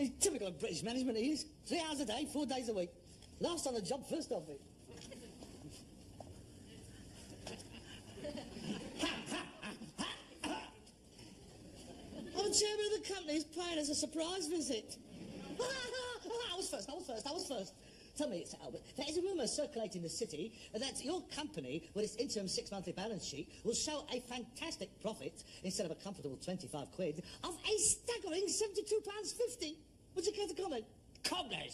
He's typical of British management, he is. 3 hours a day, 4 days a week. Last on the job, first off it. Oh, the chairman of the company is paying us a surprise visit. I was first. Tell me, Sir Albert, there is a rumour circulating the city that your company, with its interim 6-monthly balance sheet, will show a fantastic profit, instead of a comfortable 25 quid, of a staggering £72.50. Would you care to comment? Cobblers!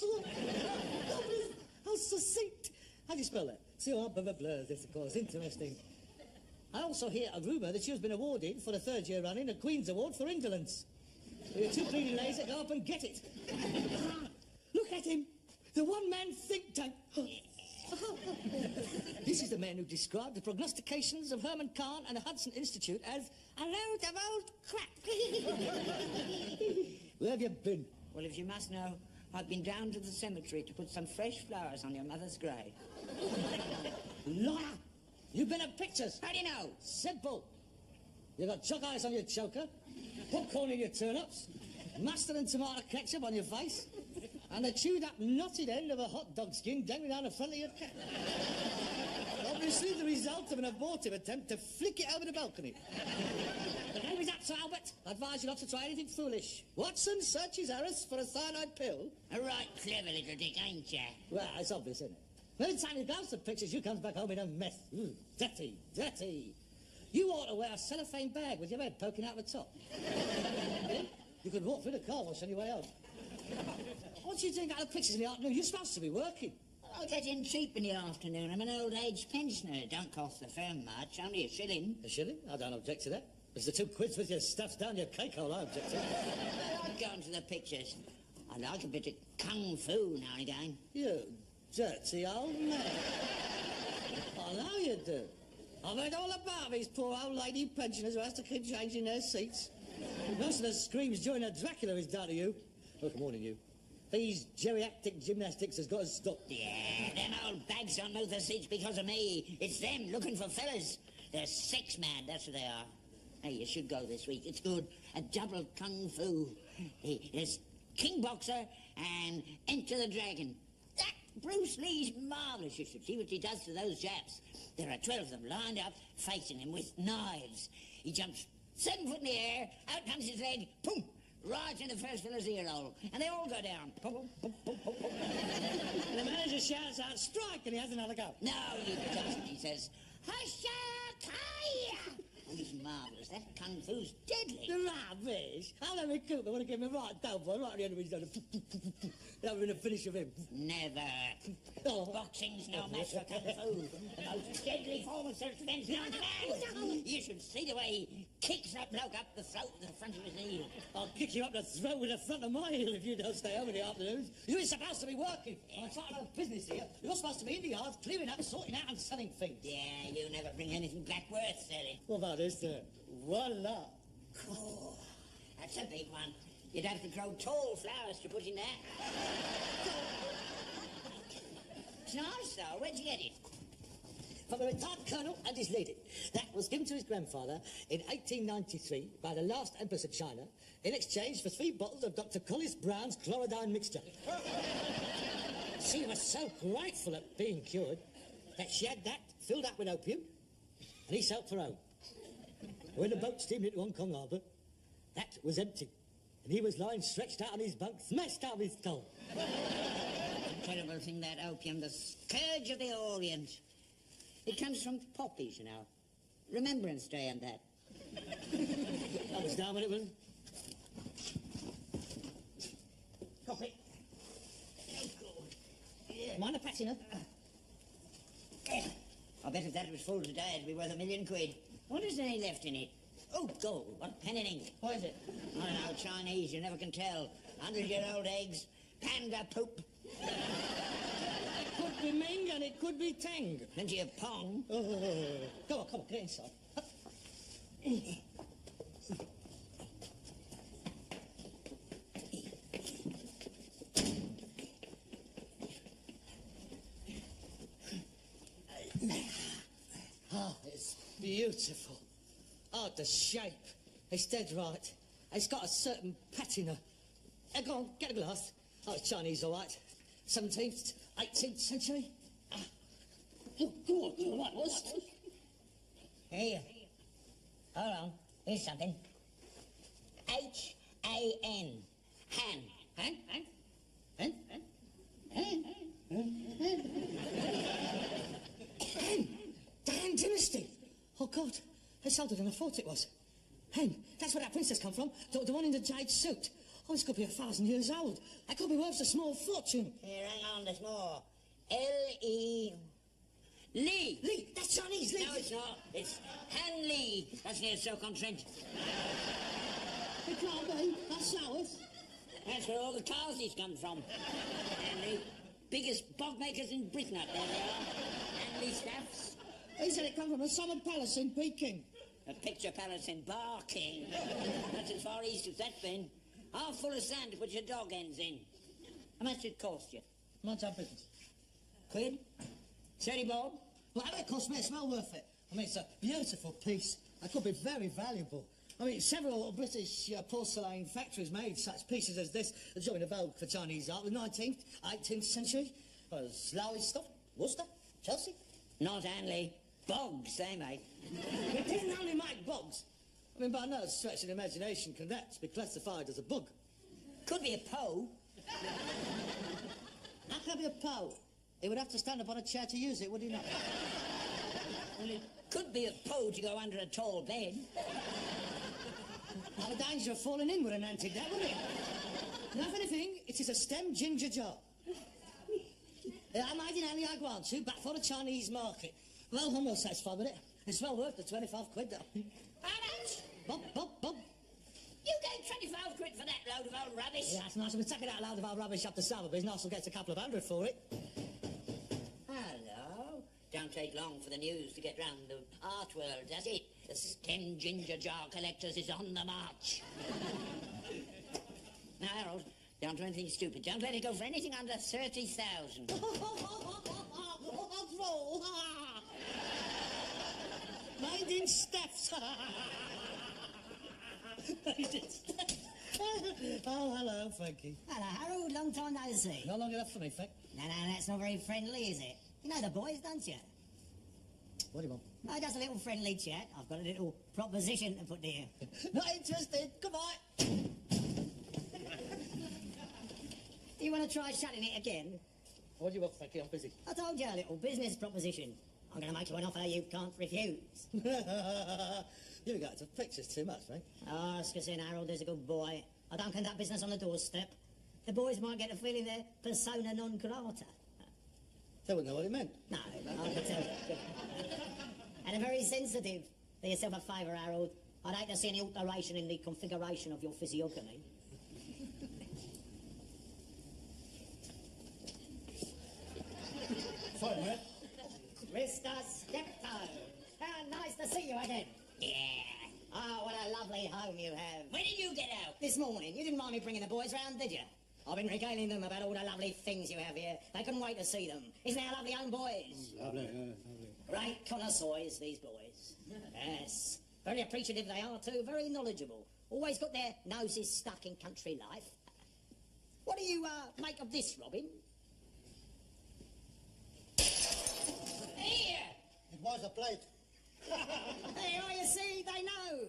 Cobblers! How succinct! How do you spell that? C-O-B-B-B-L, this, of course. Interesting. I also hear a rumour that you've been awarded, for the 3rd year running, a Queen's Award for indolence. You're too bleeding lazy to go up and get it. Look at him! The one-man think tank. This is the man who described the prognostications of Herman Kahn and the Hudson Institute as a load of old crap. Where have you been? Well, if you must know, I've been down to the cemetery to put some fresh flowers on your mother's grave. Liar! You've been at pictures. How do you know? Simple. You got chalk eyes on your choker, popcorn in your turnips, mustard and tomato ketchup on your face, and the chewed up knotted end of a hot dog skin dangling down the front of your cap. Obviously the result of an abortive attempt to flick it over the balcony. The game is up, Sir Albert. I advise you not to try anything foolish. Watson searches Harris for a cyanide pill. A right clever little dick, ain't ya? Well, it's obvious, isn't it? Every time he goes to pictures, you comes back home in a mess. Dirty, dirty. You ought to wear a cellophane bag with your head poking out the top. You could walk through the car wash on your way home. What do you think out of the pictures in the afternoon? You're supposed to be working. I'll get in cheap in the afternoon. I'm an old age pensioner. It don't cost the firm much, only a shilling. A shilling? I don't object to that. It's the 2 quids with your stuffs down your cake hole I object to. I've gone to the pictures. I like a bit of kung fu now and again. You dirty old man. I know you do. I've heard all about these poor old lady pensioners who has to keep changing their seats. Most of the screams during a Dracula is down to you. Oh, good morning, you. These geriatric gymnastics has got to stop. Yeah, them old bags don't move the seats because of me. It's them looking for fellas. They're sex mad, that's what they are. Hey, you should go this week. It's good. A double kung fu. There's King Boxer and Enter the Dragon. That Bruce Lee's marvellous. You should see what he does to those Japs. There are 12 of them lined up, facing him with knives. He jumps 7 foot in the air, out comes his leg, boom, right in the first fella's ear hole. And they all go down. Boom, boom, boom, boom, boom, boom. And the manager shouts out, strike, and he has another go. No, he doesn't. He says, Husha-kaya! Oh, he's marvellous. That kung fu's deadly. Rubbish. I'll have it Cooper want to give him a right down boy, right at the end of his nose. That would be the finish of him. Never. Oh. Boxing's no match for kung fu. The most deadly form of self-defense known to man. You should see the way he kicks that bloke up the throat with the front of his heel. I'll kick you up the throat with the front of my heel if you don't stay home in the afternoons. You're supposed to be working. I'm starting a business here. You're supposed to be in the yard, clearing up, sorting out and selling things. Yeah, you never bring anything back worth selling. What about this, sir? Voila. Oh, that's a big one. You'd have to grow tall flowers to put in that. It's nice, though. Where'd you get it? From a retired colonel and his lady. That was given to his grandfather in 1893 by the last Empress of China in exchange for 3 bottles of Dr. Collis Brown's chlorodyne mixture. She was so grateful at being cured that she had that filled up with opium and he sailed for home. When the boat steamed into Hong Kong harbour, that was empty. And he was lying stretched out on his bunk, smashed out of his skull. Terrible thing, that opium, the scourge of the Orient. It comes from poppies, you know. Remembrance Day and that. I was down when it was. Coffee. Oh, God. Yeah. Mind a patina? I bet if that was full today, it'd be worth £1 million. What is there any left in it? Oh, gold. What pen and ink? What is it? I don't know, Chinese, you never can tell. 100-year-old eggs, panda poop. It could be Ming and it could be Tang. Plenty of pong. Come on, get inside. Oh, it's beautiful. Oh, the shape. It's dead right. It's got a certain patina. Go on, get a glass. Oh, it's Chinese, all right. 17th, 18th century. Oh, God, what was it? Here. Hold on. Here's something. H-A-N. Han. Han? Han? Han? Han? Han? Han? The Han dynasty. Oh, God. It's older than I thought it was. Han. That's where that princess come from. The one in the jade suit. Oh, it's got to be 1,000 years old. That could be worth a small fortune. Here, hang on, there's more. L-E... Lee. Lee, that's Chinese, Lee. No, it's not. It's Han Lee. That's near Stoke-on-Trent. It can't be. That's ours. That's where all the cars come from. And the biggest bog makers in Britain up there they are. And these staffs. He said it come from a summer palace in Peking. A picture palace in Barking. That's as far east as that's been. Half full of sand to put your dog ends in. How much did it cost you? Mind our business. Quid? 30 bob? Well, it cost me. It's well worth it. I mean, it's a beautiful piece. It could be very valuable. I mean, several British porcelain factories made such pieces as this during the vogue for Chinese art in the 19th, 18th century. Lowestoft, Worcester, Chelsea. Not Hanley. Bogs, they make. It didn't only make bugs. I mean, by no stretch of the imagination can that be classified as a bug. Could be a Poe. How can it be a Poe? He would have to stand up on a chair to use it, would he not? Well, it could be a Poe to go under a tall bed. Have a danger of falling in with an antique, that, wouldn't it? Now, if anything, it is a stem ginger jar. I made in only I grant you, back for the Chinese market. Well, I'm well satisfied with it. It's well worth the 25 quid, though. How much? Bob. You gave 25 quid for that load of old rubbish? Yeah, that's nice. We're taking that load of old rubbish up to Sotheby's. Nigel gets a couple of hundred for it. Hello. Don't take long for the news to get round the art world, does it? The stem ginger jar collectors is on the march. Now, Harold, don't do anything stupid. Don't let it go for anything under 30,000. Made in steps. Made in steps. Oh, hello, Frankie. Hello, Harold. Long time no see. Not long enough for me, Frank. No, that's not very friendly, is it? You know the boys, don't you? What do you want? Oh, just a little friendly chat. I've got a little proposition to put to you. Not interested. Goodbye. Do you want to try shutting it again? What do you want, Frankie? I'm busy. I told you, a little business proposition. I'm going to make you an offer you can't refuse. You got to pictures too much, Frank. Oh, Skassin Harold is a good boy. I don't conduct business on the doorstep. The boys might get a feeling they're persona non grata. They wouldn't know what it meant. No, but I can tell you. And a very sensitive. Do yourself a favour, Harold. I'd hate to see any alteration in the configuration of your physiognomy. Sorry, mate. Mr. Steptoe. Nice to see you again. Yeah. Oh, what a lovely home you have. When did you get out? This morning. You didn't mind me bringing the boys round, did you? I've been regaling them about all the lovely things you have here. They couldn't wait to see them. Isn't our lovely home, boys? Lovely. Right connoisseurs, these boys. Yes. Very appreciative they are, too. Very knowledgeable. Always got their noses stuck in country life. What do you make of this, Robin? Here! It was a plate. There, you see, they know.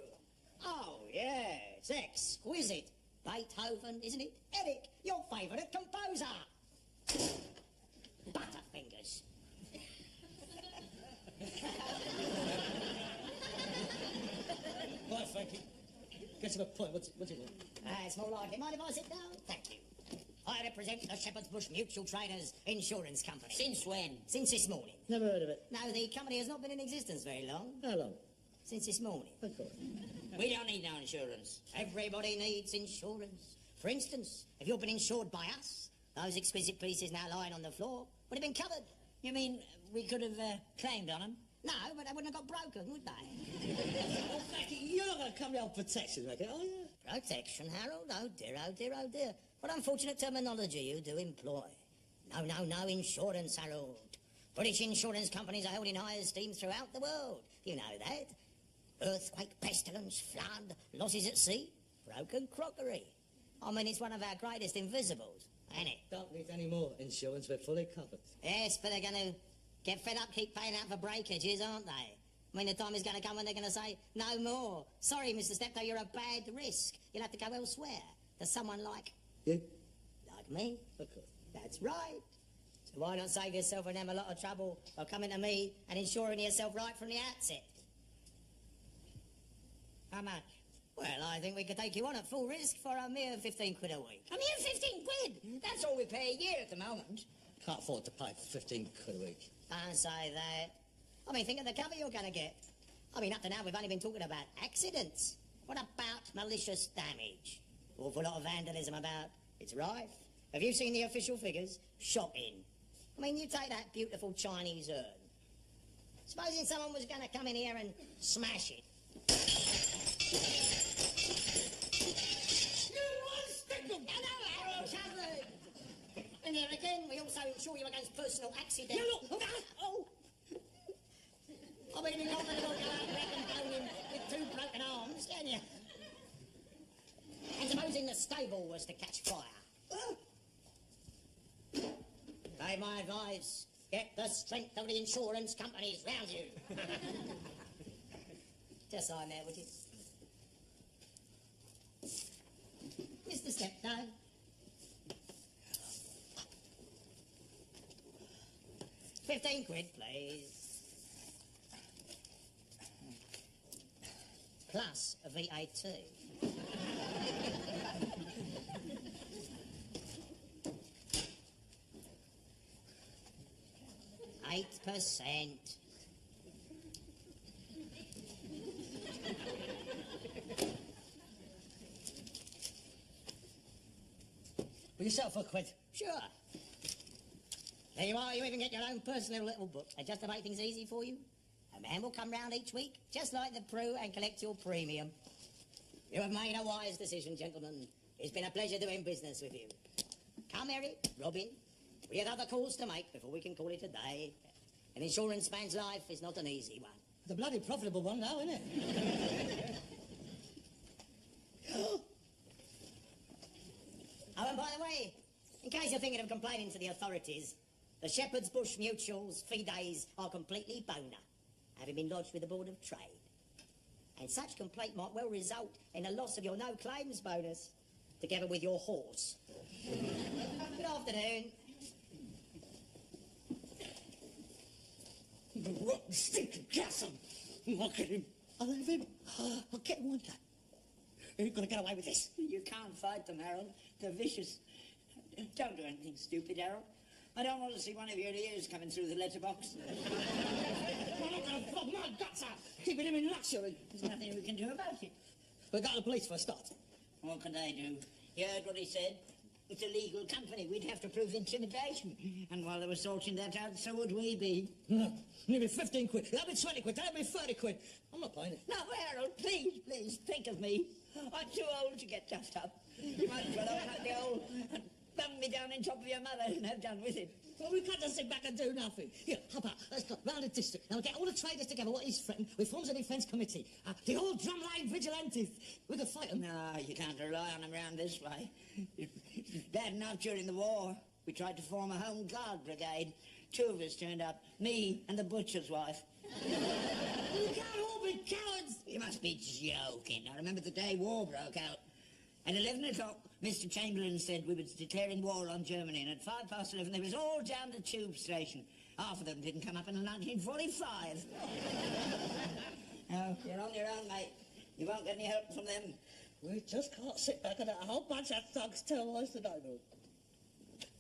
Oh, yes, exquisite. Beethoven, isn't it? Eric, your favourite composer. Butterfingers. Right, Frankie. Get to the point. What's it want? It's more like it. Mind if I sit down? Thank you. I represent the Shepherd's Bush Mutual Traders Insurance Company. Since when? Since this morning. Never heard of it. No, the company has not been in existence very long. How long? Since this morning. Of course. We don't need no insurance. Everybody needs insurance. For instance, if you've been insured by us, those exquisite pieces now lying on the floor would have been covered. You mean we could have claimed on them? No, but they wouldn't have got broken, would they? Oh, Frankie, you're not going to come down protection, Frankie, are you? Protection, Harold? Oh dear, oh dear, oh dear. What unfortunate terminology you do employ. No, insurance, Harold. British insurance companies are held in high esteem throughout the world. You know that. Earthquake, pestilence, flood, losses at sea, broken crockery. I mean, it's one of our greatest invisibles, ain't it? Don't need any more insurance, we're fully covered. Yes, but they're going to get fed up, keep paying out for breakages, aren't they? I mean, the time is going to come when they're going to say, no more. Sorry, Mr. Steptoe, you're a bad risk. You'll have to go elsewhere. To someone like... You? Like me? Of course. That's right. So why not save yourself and them a lot of trouble by coming to me and insuring yourself right from the outset? How much? Well, I think we could take you on at full risk for a mere 15 quid a week. A mere 15 quid? That's all we pay a year at the moment. Can't afford to pay 15 quid a week. Don't say that. I mean, think of the cover you're going to get. I mean, up to now, we've only been talking about accidents. What about malicious damage? Awful lot of vandalism about. It's rife. Have you seen the official figures? Shocking. I mean, you take that beautiful Chinese urn. Supposing someone was going to come in here and smash it. And there again, we also insure you against personal accidents. No, look! Oh! I mean, you're not going to go out and going with two broken arms, can you? And supposing the stable was to catch fire. Take my advice. Get the strength of the insurance companies round you. Just sign there, would you? Mr. Steptoe. £15, please. Plus a VAT. %. Will you settle for a quid? Sure. There you are, you even get your own personal little book. And just to make things easy for you, a man will come round each week, just like the Prue, and collect your premium. You have made a wise decision, gentlemen. It's been a pleasure doing business with you. Come, Eric, Robin. We have other calls to make before we can call it a day. An insurance man's life is not an easy one. It's a bloody profitable one now, isn't it? Oh, and by the way, in case you're thinking of complaining to the authorities, the Shepherd's Bush Mutual's fee days are completely boner, having been lodged with the Board of Trade. And such complaint might well result in the loss of your no-claims bonus, together with your horse. Good afternoon. The rotten, stinking castle. Look at him. I'll have him. I'll get him one day. You're going to get away with this. You can't fight them, Harold. They're vicious. Don't do anything stupid, Harold. I don't want to see one of your ears coming through the letterbox. I'm not going to flog my guts out, keeping him in luxury. There's nothing we can do about it. We've got the police for a start. What can they do? You heard what he said? It's a legal company. We'd have to prove intimidation. And while they were sorting that out, so would we be. No, maybe 15 quid. That'll be 20 quid. That'll be 30 quid. I'm not paying it. No, Harold, please, think of me. I'm too old to get toughed up. You might as well own up the old and bung me down on top of your mother and have done with it. Well, we can't just sit back and do nothing. Here, how about, let's go round the district and we'll get all the traders together, what he's threatened, we form a defence committee. The old drumline vigilantes. We could fight them. No, you can't rely on them round this way. It's bad enough during the war. We tried to form a home guard brigade. 2 of us turned up, me and the butcher's wife. You can't all be cowards. You must be joking. I remember the day war broke out. At 11 o'clock, Mr. Chamberlain said we were declaring war on Germany, and at 11:05, they was all down the tube station. Half of them didn't come up until 1945. Oh, you're on your own, mate. You won't get any help from them. We just can't sit back and let a whole bunch of thugs tell us to know.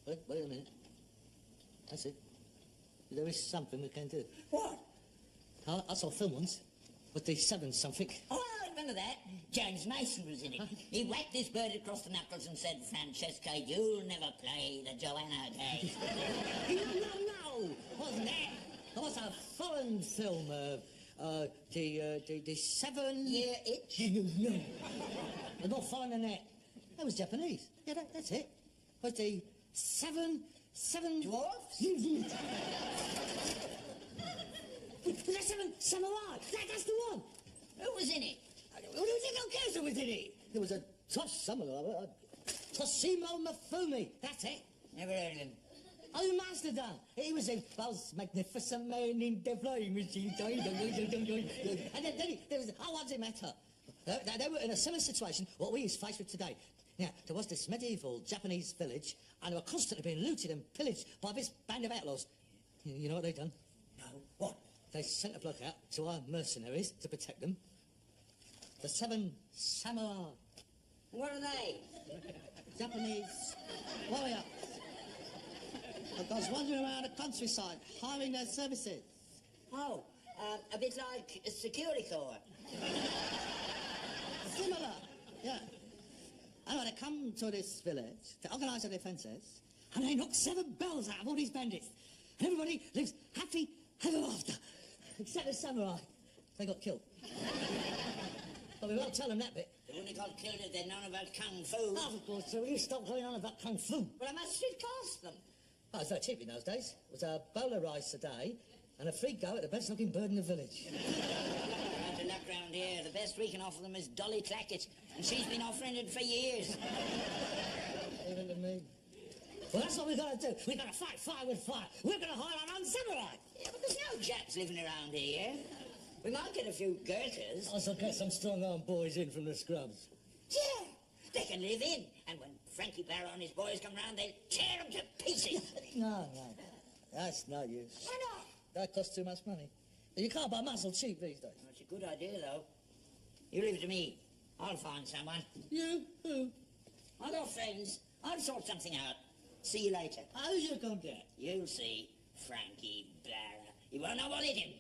Wait a minute. That's it. There is something we can do. What? I saw a film once with the 7-something. Oh, I remember that. James Mason was in it. He whacked this bird across the knuckles and said, Francesca, you'll never play the Joanna game. No. Wasn't that? That was a foreign film. The 7-year itch. No. They're not foreign than that. That was Japanese. Yeah, that's it. Was the 7 Dwarfs? The 7 Samurai. That's the one. Who was in it? Who cares who was in it? There was a tough samurai. Toshimo Mifune, that's it. Never heard of him. Oh, you must have done. He was a most magnificent man in the flying machine. And then there was, how was it matter? They were in a similar situation, what we is faced with today. Now, there was this medieval Japanese village, and they were constantly being looted and pillaged by this band of outlaws. You know what they done? No. What? They sent a bloke out to our mercenaries to protect them. The 7 samurai. What are they? Japanese warrior. I was wandering around the countryside, hiring their services. Oh, a bit like a security corps. Similar, yeah. Anyway, they come to this village to organise their defences, and they knock 7 bells out of all these bandits. And everybody lives happy ever after, except the samurai. They got killed. But we won't tell them that bit. They wouldn't have got killed if they'd known about kung fu. Oh, of course, so will you stop going on about kung fu? Well, how much did it cost them? Oh, it was very cheap in those days. It was a bowl of rice a day and a free go at the best-looking bird in the village. Out of luck round here, the best we can offer them is Dolly Clackett, and she's been offering it for years. Even to me. Well, that's what we've got to do. We've got to fight fire with fire. We're going to hire our own samurai. Yeah, but there's no Japs living around here. We might get a few Gurkhas. Also get some strong-armed boys in from the scrubs. Yeah, they can live in. And when Frankie Barrow and his boys come round, they'll tear them to pieces. No. That's no use. Why not? That costs too much money. You can't buy muscle cheap these days. Well, it's a good idea, though. You leave it to me. I'll find someone. You? Who? I've got friends. I'll sort something out. See you later. Who's you going to get? You'll see Frankie Barrow. You won't know what hit him.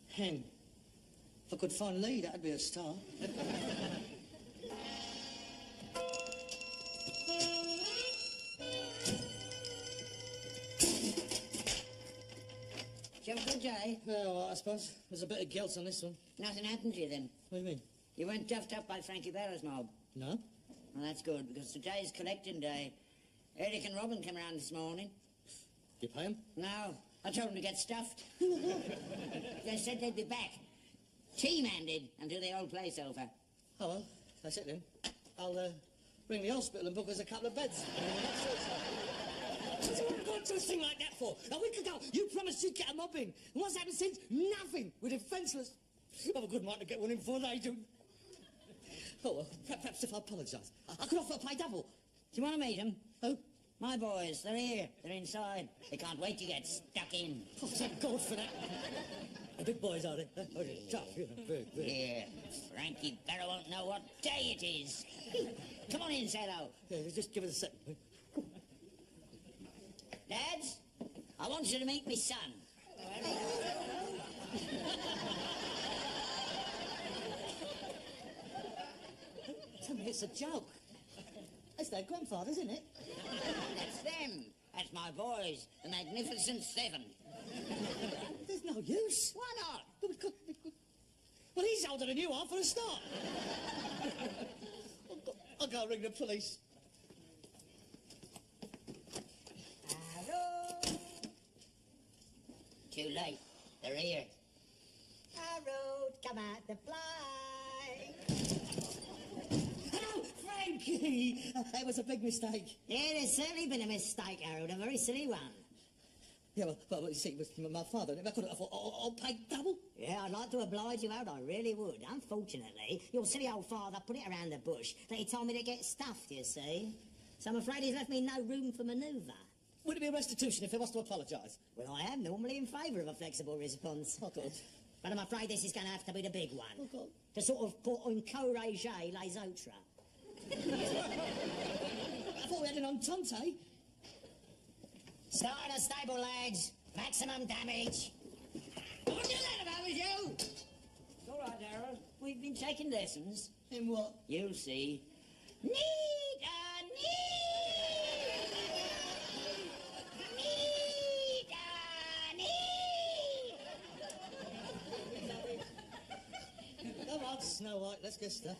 Hen. If I could find Lee, that'd be a star. Did you have a good day? Yeah, well, I suppose. There's a bit of guilt on this one. Nothing happened to you then? What do you mean? You weren't duffed up by Frankie Barrow's mob? No? Well, that's good, because today's collecting day. Eric and Robin came round this morning. You pay him? No, I told them to get stuffed. They said they'd be back. Team-handed until the old place over. Oh, well, that's it then. I'll ring the hospital and book us a couple of beds. What have you got to a thing like that for? A week ago, you promised you'd get a mob in. And what's happened since? Nothing. We're defenceless. Have a good mind to get one in before they do. Oh, well, perhaps if I apologise. I could offer to pay double. Do you want to meet them? Who? My boys, they're here. They're inside. They can't wait to get stuck in. Oh, thank God for that. The big boys, are they? Oh, they're tough, you know, very. Yeah, Frankie Barrow won't know what day it is. Come on in, Salo. Yeah, just give us a second. Dads, I want you to meet me son. Tell me it's a joke. That's their grandfather, isn't it? That's them. That's my boys, the Magnificent Seven. There's no use. Why not? Well, he's older than you are for a start. I'll go ring the police. Hello. Too late. They're here. Harold, come out to play. Hello, Frankie. That was a big mistake. Yeah, there's certainly been a mistake, Harold, a very silly one. Yeah, well, you see, it was my father. If I could have, I'll pay double. Yeah, I'd like to oblige you, Harold, I really would. Unfortunately, your silly old father put it around the bush that he told me to get stuffed, you see. So I'm afraid he's left me no room for manoeuvre. Would it be a restitution if he was to apologise? Well, I am normally in favour of a flexible response. Oh, God. But I'm afraid this is going to have to be the big one. Oh, God. To sort of put en corrige les autres. I thought we had an entente. Start a stable, lads. Maximum damage. I wouldn't do that if I was you. It's all right, Harold. We've been taking lessons. In what? You'll see. Need a need. Need a need. Come on, Snow White, let's get stuck.